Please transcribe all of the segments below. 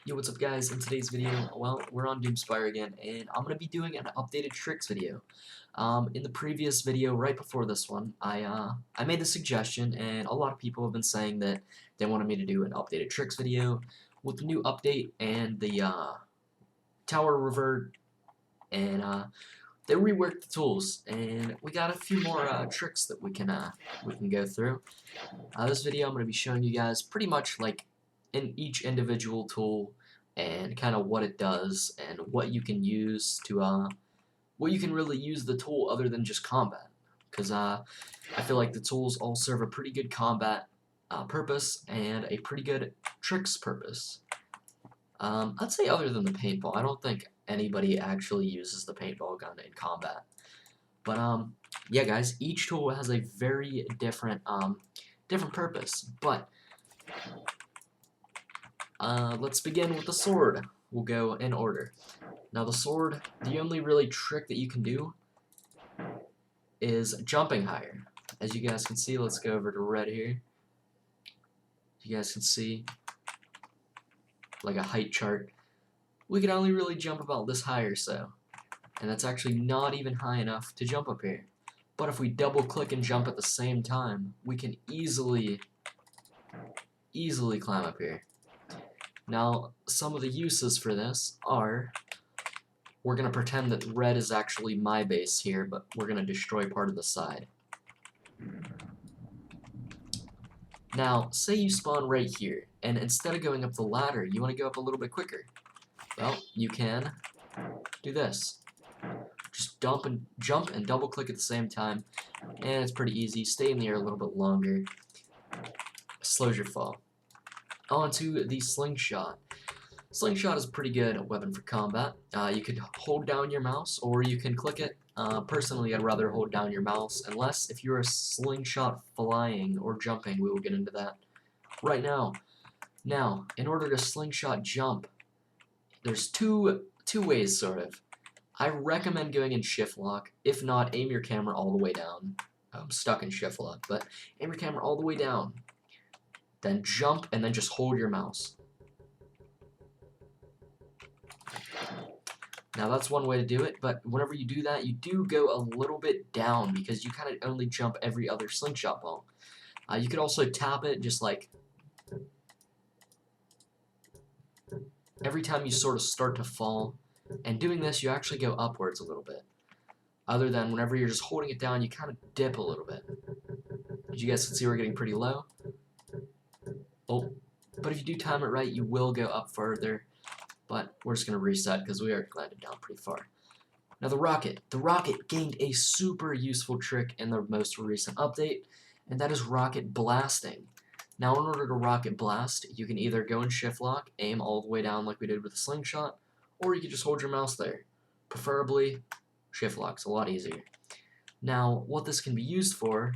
Yo, what's up guys? In today's video, well, we're on Doomspire again, and I'm going to be doing an updated tricks video. In the previous video, right before this one, I made the suggestion, and a lot of people have been saying that they wanted me to do an updated tricks video with the new update and the tower revert, and they reworked the tools, and we got a few more tricks that we can go through. This video I'm going to be showing you guys pretty much like in each individual tool and kind of what it does and what you can use to what you can really use the tool other than just combat, because I feel like the tools all serve a pretty good combat purpose and a pretty good tricks purpose. I'd say other than the paintball. I don't think anybody actually uses the paintball gun in combat, but yeah guys, each tool has a very different purpose. But let's begin with the sword. We'll go in order. Now the sword, the only really trick that you can do is jumping higher. As you guys can see, let's go over to red here. You guys can see like a height chart. We can only really jump about this high or so, and that's actually not even high enough to jump up here. But if we double click and jump at the same time, we can easily climb up here. Now, some of the uses for this are, we're going to pretend that red is actually my base here, but we're going to destroy part of the side. Now, say you spawn right here, and instead of going up the ladder, you want to go up a little bit quicker. Well, you can do this. Just jump and double click at the same time, and it's pretty easy. Stay in the air a little bit longer. Slows your fall. On to the Slingshot. Slingshot is a pretty good weapon for combat. You could hold down your mouse, or you can click it. Personally, I'd rather hold down your mouse, unless if you're a slingshot flying or jumping. We will get into that right now. Now, in order to slingshot jump, there's two ways, sort of. I recommend going in shift lock. If not, aim your camera all the way down. I'm stuck in shift lock, but aim your camera all the way down. Then jump, and then just hold your mouse. Now that's one way to do it, but whenever you do that, you do go a little bit down because you kind of only jump every other slingshot ball. You could also tap it just like every time you sort of start to fall, and doing this you actually go upwards a little bit. Other than whenever you're just holding it down, you kind of dip a little bit. As you guys can see, we're getting pretty low. Oh, but if you do time it right, you will go up further. But we're just going to reset because we already landed down pretty far. Now the rocket. The rocket gained a super useful trick in the most recent update, and that is rocket blasting. Now in order to rocket blast, you can either go in shift lock, aim all the way down like we did with the slingshot, or you can just hold your mouse there. Preferably, shift lock's a lot easier. Now what this can be used for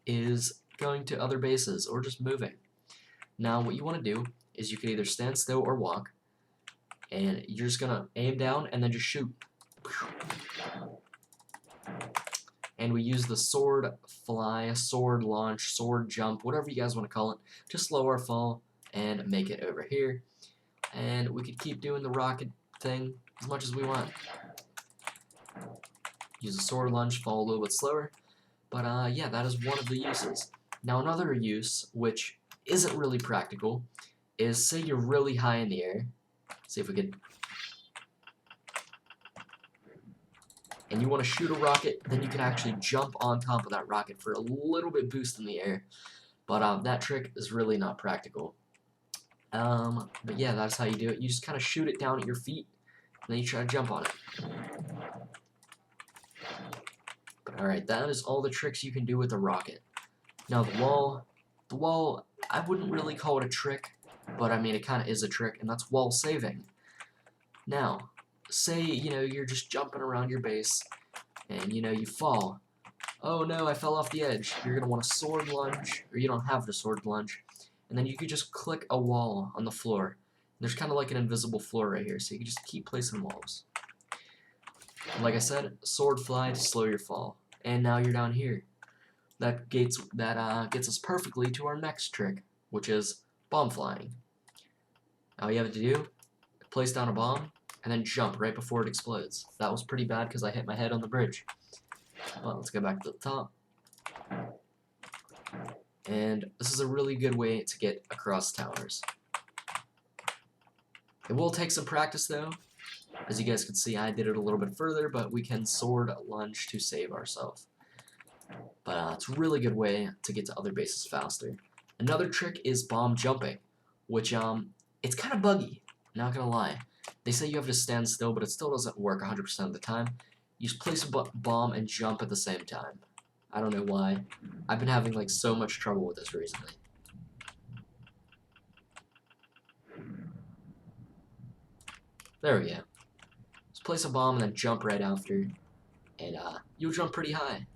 is going to other bases or just moving. Now what you want to do is you can either stand still or walk, and you're just gonna aim down and then just shoot. And we use the sword fly, sword launch, sword jump, whatever you guys want to call it, to slow our fall and make it over here. And we could keep doing the rocket thing as much as we want. Use the sword lunge, fall a little bit slower. But yeah, that is one of the uses. Now another use, which isn't really practical, is say you're really high in the air. See if we could. And you want to shoot a rocket, then you can actually jump on top of that rocket for a little bit boost in the air. But that trick is really not practical. But yeah, that's how you do it. You just kind of shoot it down at your feet, and then you try to jump on it. But alright, that is all the tricks you can do with a rocket. Now the wall, I wouldn't really call it a trick, but I mean it kind of is a trick, and that's wall saving. Now, say, you're just jumping around your base, and, you fall. Oh no, I fell off the edge. You're going to want a sword lunge, or you don't have the sword lunge, and then you could just click a wall on the floor. There's kind of like an invisible floor right here, so you can just keep placing walls. And like I said, sword fly to slow your fall. And now you're down here. That gets us perfectly to our next trick, which is bomb flying. All you have to do place down a bomb, and then jump right before it explodes. That was pretty bad because I hit my head on the bridge. Well, let's go back to the top. And this is a really good way to get across towers. It will take some practice though. As you guys can see, I did it a little bit further, but we can sword lunge to save ourselves. But it's a really good way to get to other bases faster. Another trick is bomb jumping, which it's kind of buggy, not gonna lie. They say you have to stand still, but it still doesn't work 100% of the time. You just place a bomb and jump at the same time. I don't know why. I've been having like so much trouble with this recently. There we go. Just place a bomb and then jump right after, and you'll jump pretty high.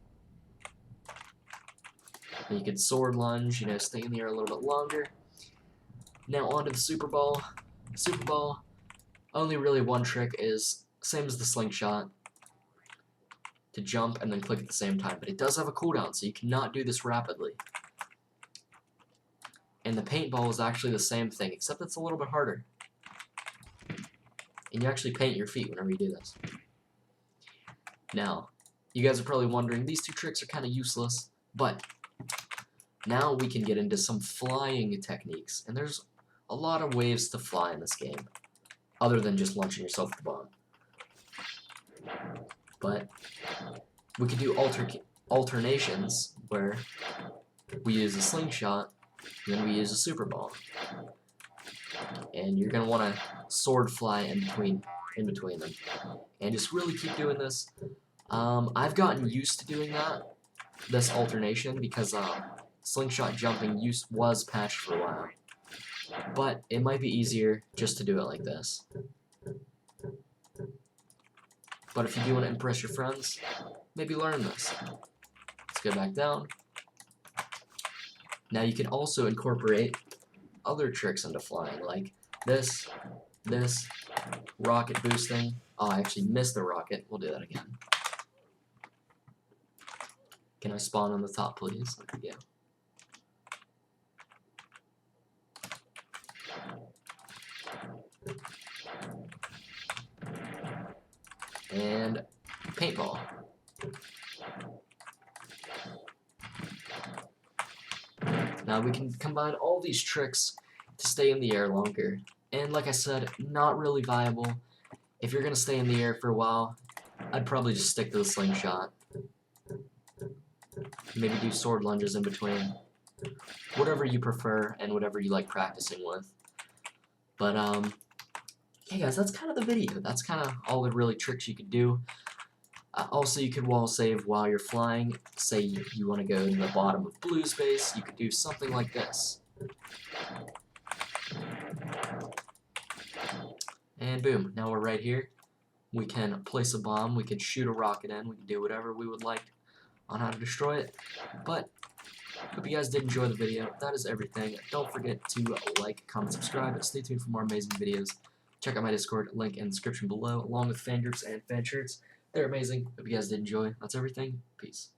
And you can sword lunge, you know, stay in the air a little bit longer. Now on to the Super Ball. Super Ball, only really one trick is, same as the Slingshot, to jump and then click at the same time. But it does have a cooldown, so you cannot do this rapidly. And the paintball is actually the same thing, except it's a little bit harder. And you actually paint your feet whenever you do this. Now, you guys are probably wondering, these two tricks are kind of useless, but now we can get into some flying techniques. And there's a lot of ways to fly in this game, other than just launching yourself with the bomb. But we can do alternations, where we use a slingshot, and then we use a super ball. And you're going to want to sword fly in between them. And just really keep doing this. I've gotten used to doing this alternation, because slingshot jumping was patched for a while. But it might be easier just to do it like this. But if you do want to impress your friends, maybe learn this. Let's go back down. Now you can also incorporate other tricks into flying, like this, rocket boosting. Oh, I actually missed the rocket. We'll do that again. Can I spawn on the top, please? There we go. And paintball. Now we can combine all these tricks to stay in the air longer. And like I said, not really viable. If you're going to stay in the air for a while, I'd probably just stick to the slingshot. Maybe do sword lunges in between. Whatever you prefer and whatever you like practicing with. But yeah guys, that's kind of the video. That's kind of all the really tricks you could do. Also, you could wall save while you're flying. Say you want to go to the bottom of blue space, you could do something like this. And boom, now we're right here. We can place a bomb, we can shoot a rocket in, we can do whatever we would like on how to destroy it. But hope you guys did enjoy the video. That is everything. Don't forget to like, comment, subscribe, and stay tuned for more amazing videos. Check out my Discord, link in the description below, along with fan groups and fan shirts. They're amazing. Hope you guys did enjoy. That's everything. Peace.